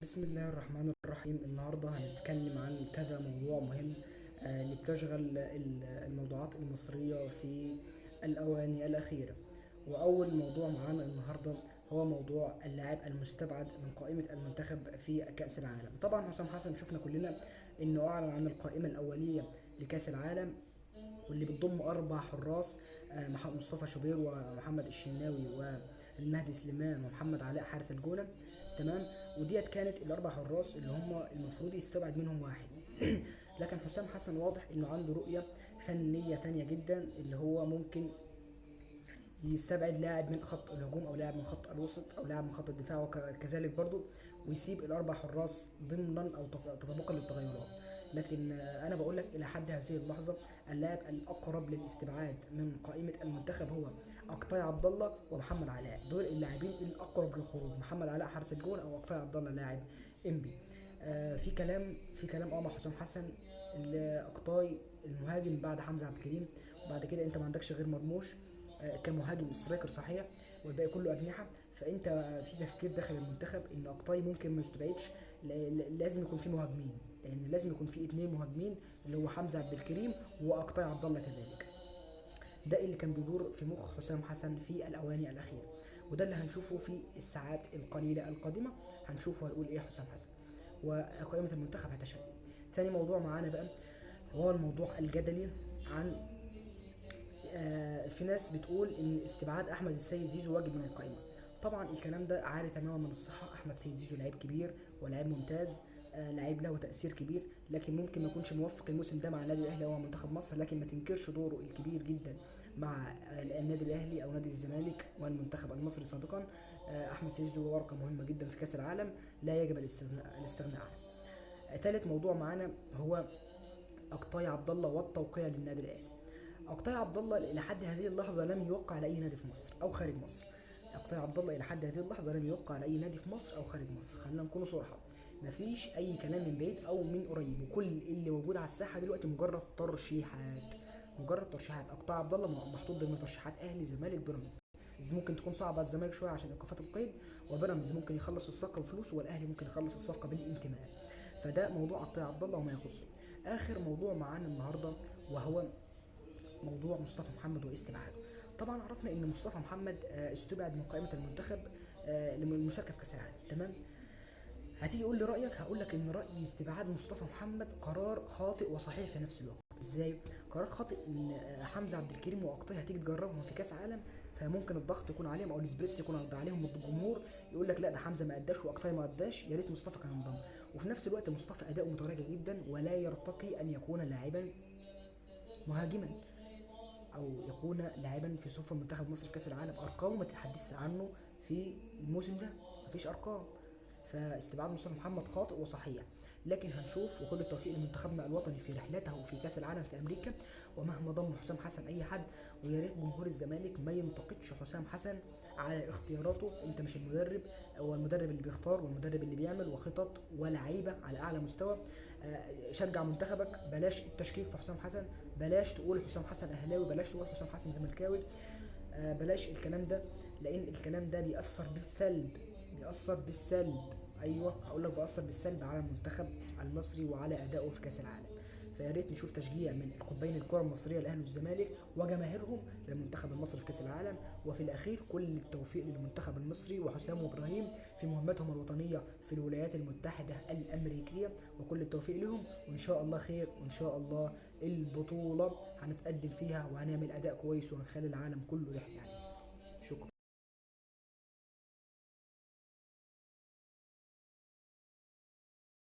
بسم الله الرحمن الرحيم. النهاردة هنتكلم عن كذا موضوع مهم، اللي بتشغل الموضوعات المصرية في الأواني الأخيرة. وأول موضوع معانا النهاردة هو موضوع اللاعب المستبعد من قائمة المنتخب في كأس العالم. طبعا حسام حسن شفنا كلنا إنه أعلن عن القائمة الأولية لكأس العالم، واللي بتضم أربع حراس: مصطفى شوبير ومحمد الشناوي والمهدي سليمان ومحمد علاء حارس الجونة. تمام. وديت كانت الأربع حراس اللي هم المفروض يستبعد منهم واحد. لكن حسام حسن واضح إنه عنده رؤية فنية تانية جدا، اللي هو ممكن يستبعد لاعب من خط الهجوم او لاعب من خط الوسط او لاعب من خط الدفاع وكذلك برضو، ويسيب الاربع حراس ضمنا او تطابقا للتغيرات. لكن انا بقول لك الى حد هذه اللحظه اللاعب الاقرب للاستبعاد من قائمه المنتخب هو اقطاي عبد الله ومحمد علاء. دول اللاعبين الاقرب للخروج: محمد علاء حارس الجون او اقطاي عبد الله لاعب انبي. في كلام مع حسام حسن. اقطاي المهاجم بعد حمزه عبد الكريم، وبعد كده انت ما عندكش غير مرموش كمهاجم سترايكر صحيح، والباقي كله اجنحه. فانت في تفكير داخل المنتخب ان اقطاي ممكن ما يستبعدش. لازم يكون في مهاجمين، لان لازم يكون في اتنين مهاجمين اللي هو حمزه عبد الكريم واقطاي عبد الله كذلك. ده اللي كان بيدور في مخ حسام حسن في الاواني الاخيره، وده اللي هنشوفه في الساعات القليله القادمه. هنشوفه هيقول ايه حسام حسن وقائمه المنتخب هتشهد ايه. تاني موضوع معانا بقى هو الموضوع الجدلي عن في ناس بتقول ان استبعاد احمد السيد زيزو واجب من القائمه. طبعا الكلام ده عاري تماما من الصحه. احمد السيد زيزو لعيب كبير ولاعيب ممتاز، لعيب له تاثير كبير، لكن ممكن ما يكونش موفق الموسم ده مع النادي الاهلي او منتخب مصر. لكن ما تنكرش دوره الكبير جدا مع النادي الاهلي او نادي الزمالك والمنتخب المصري سابقا. احمد السيد زيزو ورقه مهمه جدا في كاس العالم لا يجب الاستغناء عنه. ثالث موضوع معانا هو اقطاي عبد الله والتوقيع للنادي الاهلي. اقطاع عبد الله الى حد هذه اللحظه لم يوقع على اي نادي في مصر او خارج مصر. اقطاع عبد الله الى حد هذه اللحظه لم يوقع على اي نادي في مصر او خارج مصر. خلينا نكون صراحه، مفيش اي كلام من بعيد او من قريب، وكل اللي موجود على الساحه دلوقتي مجرد ترشيحات. مجرد ترشيحات. اقطاع عبد الله محطوط ضمن ترشيحات اهلي زمالك بيراميدز. ممكن تكون صعبه على الزمالك شويه عشان ايقافات القيد، وبيراميدز ممكن يخلص الصفقه بفلوس، والاهلي ممكن يخلص الصفقه بالانتماء. فده موضوع اقطاع عبد الله وما يخصه. اخر موضوع معانا النهارده وهو موضوع مصطفى محمد واستبعاده. طبعا عرفنا ان مصطفى محمد استبعد من قائمه المنتخب للمشاركه في كاس العالم. تمام. هتيجي يقول لي رايك، هقول لك ان رايي استبعاد مصطفى محمد قرار خاطئ وصحيح في نفس الوقت. ازاي قرار خاطئ؟ ان حمزه عبد الكريم واقطاي هتيجي تجربهم في كاس عالم، فممكن الضغط يكون عليهم او السبريتس يكون عليهم من الجمهور، يقول لك لا ده حمزه ما اداش واقطاي ما اداش، يا ريت مصطفى كان انضم. وفي نفس الوقت مصطفى اداؤه متراجع جدا ولا يرتقي ان يكون لاعبا مهاجما او يكون لاعبا في صفوف منتخب مصر في كاس العالم. ارقامه ما تتحدثش عنه في الموسم ده، مفيش ارقام. فاستبعاد مصطفى محمد خاطئ وصحيح. لكن هنشوف، وكل التوفيق لمنتخبنا الوطني في رحلته في كاس العالم في امريكا. ومهما ضم حسام حسن اي حد، ويا ريت جمهور الزمالك ما ينتقدش حسام حسن على اختياراته. انت مش المدرب، هو المدرب اللي بيختار والمدرب اللي بيعمل وخطط ولاعيبه على اعلى مستوى. شجع منتخبك، بلاش التشكيك في حسام حسن، بلاش تقول حسام حسن اهلاوي، بلاش تقول حسام حسن زملكاوي. بلاش الكلام ده، لان الكلام ده بيأثر بالسلب. بيأثر بالسلب. ايوه هقول لك بيأثر بالسلب على المنتخب المصري وعلى ادائه في كاس العالم. فيا ريت نشوف تشجيع من قطبين الكره المصريه الاهلي والزمالك وجماهيرهم للمنتخب المصري في كاس العالم. وفي الاخير كل التوفيق للمنتخب المصري وحسام وابراهيم في مهمتهم الوطنيه في الولايات المتحده الامريكيه. وكل التوفيق لهم، وان شاء الله خير، وان شاء الله البطوله هنتقدم فيها وهنعمل اداء كويس وهنخلي العالم كله يحيى عليها.